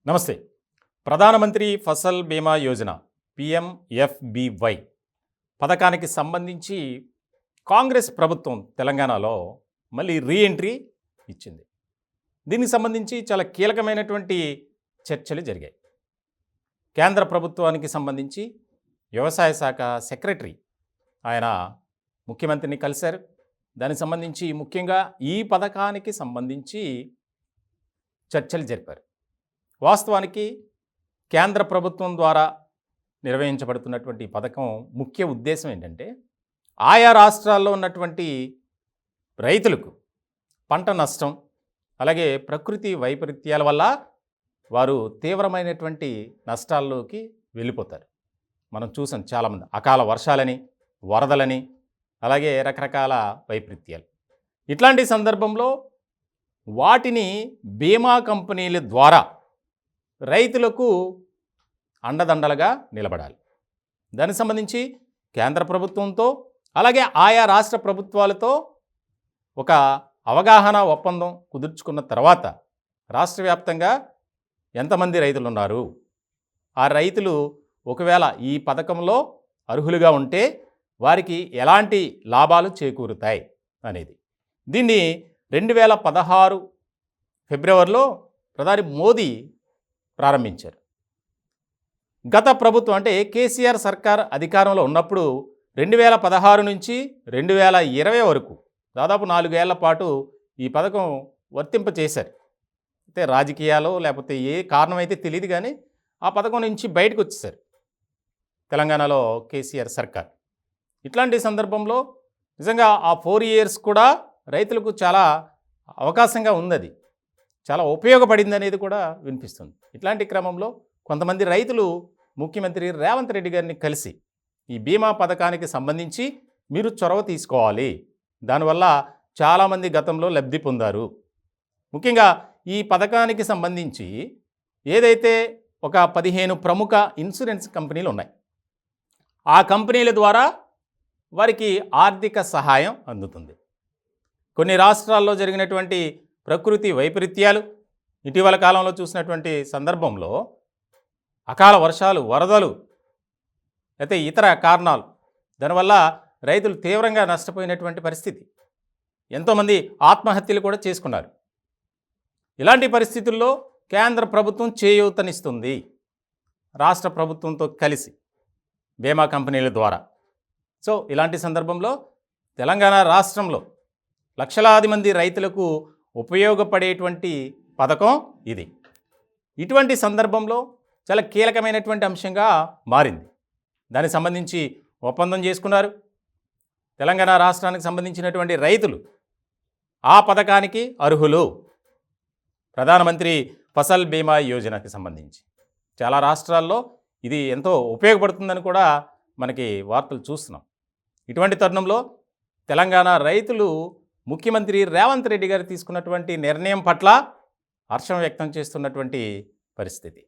నమస్తే. ప్రధానమంత్రి ఫసల్ బీమా యోజన పిఎంఎఫ్బివై పథకానికి సంబంధించి కాంగ్రెస్ ప్రభుత్వం తెలంగాణలో మళ్ళీ రీఎంట్రీ ఇచ్చింది. దీనికి సంబంధించి చాలా కీలకమైనటువంటి చర్చలు జరిగాయి. కేంద్ర ప్రభుత్వానికి సంబంధించి వ్యవసాయ శాఖ సెక్రటరీ ఆయన ముఖ్యమంత్రిని కలిశారు. దానికి సంబంధించి ముఖ్యంగా ఈ పథకానికి సంబంధించి చర్చలు జరిపారు. వాస్తవానికి కేంద్ర ప్రభుత్వం ద్వారా నిర్వహించబడుతున్నటువంటి పథకం ముఖ్య ఉద్దేశం ఏంటంటే ఆయా రాష్ట్రాల్లో ఉన్నటువంటి రైతులకు పంట నష్టం, అలాగే ప్రకృతి వైపరీత్యాల వల్ల వారు తీవ్రమైనటువంటి నష్టాల్లోకి వెళ్ళిపోతారు. మనం చూసాం చాలామంది అకాల వర్షాలని, వరదలని, అలాగే రకరకాల వైపరీత్యాలు. ఇట్లాంటి సందర్భంలో వాటిని బీమా కంపెనీల ద్వారా రైతులకు అండదండలుగా నిలబడాలి. దానికి సంబంధించి కేంద్ర ప్రభుత్వంతో అలాగే ఆయా రాష్ట్ర ప్రభుత్వాలతో ఒక అవగాహన ఒప్పందం కుదుర్చుకున్న తర్వాత రాష్ట్ర వ్యాప్తంగా ఎంతమంది రైతులు ఉన్నారు, ఆ రైతులు ఒకవేళ ఈ పథకంలో అర్హులుగా ఉంటే వారికి ఎలాంటి లాభాలు చేకూరుతాయి అనేది దీన్ని 2016 ఫిబ్రవరిలో ప్రధాని మోదీ ప్రారంభించారు. గత ప్రభుత్వం అంటే కేసీఆర్ సర్కార్ అధికారంలో ఉన్నప్పుడు 2016 నుంచి 2020 వరకు దాదాపు 4 ఏళ్ల పాటు ఈ పథకం వర్తింపచేశారు. అయితే రాజకీయాలు లేకపోతే ఏ కారణం అయితే తెలియదు, కానీ ఆ పథకం నుంచి బయటకు వచ్చేసారు తెలంగాణలో కేసీఆర్ సర్కార్. ఇట్లాంటి సందర్భంలో నిజంగా ఆ 4 ఇయర్స్ కూడా రైతులకు చాలా అవకాశంగా ఉంది, అది చాలా ఉపయోగపడింది అనేది కూడా వినిపిస్తుంది. ఇట్లాంటి క్రమంలో కొంతమంది రైతులు ముఖ్యమంత్రి రేవంత్ రెడ్డి గారిని కలిసి ఈ బీమా పథకానికి సంబంధించి మీరు చొరవ తీసుకోవాలి, దానివల్ల చాలామంది గతంలో లబ్ధి పొందారు. ముఖ్యంగా ఈ పథకానికి సంబంధించి ఏదైతే ఒక 15 ప్రముఖ ఇన్సూరెన్స్ కంపెనీలు ఉన్నాయి, ఆ కంపెనీల ద్వారా వారికి ఆర్థిక సహాయం అందుతుంది. కొన్ని రాష్ట్రాల్లో జరిగినటువంటి ప్రకృతి వైపరీత్యాలు, ఇటీవల కాలంలో చూసినటువంటి సందర్భంలో అకాల వర్షాలు, వరదలు, అయితే ఇతర కారణాలు, దానివల్ల రైతులు తీవ్రంగా నష్టపోయినటువంటి పరిస్థితి, ఎంతోమంది ఆత్మహత్యలు కూడా చేసుకున్నారు. ఇలాంటి పరిస్థితుల్లో కేంద్ర ప్రభుత్వం చేయూతనిస్తుంది రాష్ట్ర ప్రభుత్వంతో కలిసి బీమా కంపెనీల ద్వారా. సో ఇలాంటి సందర్భంలో తెలంగాణ రాష్ట్రంలో లక్షలాది మంది రైతులకు ఉపయోగపడేటువంటి పథకం ఇది. ఇటువంటి సందర్భంలో చాలా కీలకమైనటువంటి అంశంగా మారింది. దానికి సంబంధించి ఒప్పందం చేసుకున్నారు. తెలంగాణ రాష్ట్రానికి సంబంధించినటువంటి రైతులు ఆ పథకానికి అర్హులు. ప్రధానమంత్రి ఫసల్ బీమా యోజనకి సంబంధించి చాలా రాష్ట్రాల్లో ఇది ఎంతో ఉపయోగపడుతుందని కూడా మనకి వార్తలు చూస్తున్నాం. ఇటువంటి తరుణంలో తెలంగాణ రైతులు ముఖ్యమంత్రి రేవంత్ రెడ్డి గారు తీసుకున్నటువంటి నిర్ణయం పట్ల హర్షం వ్యక్తం చేస్తున్నటువంటి పరిస్థితి.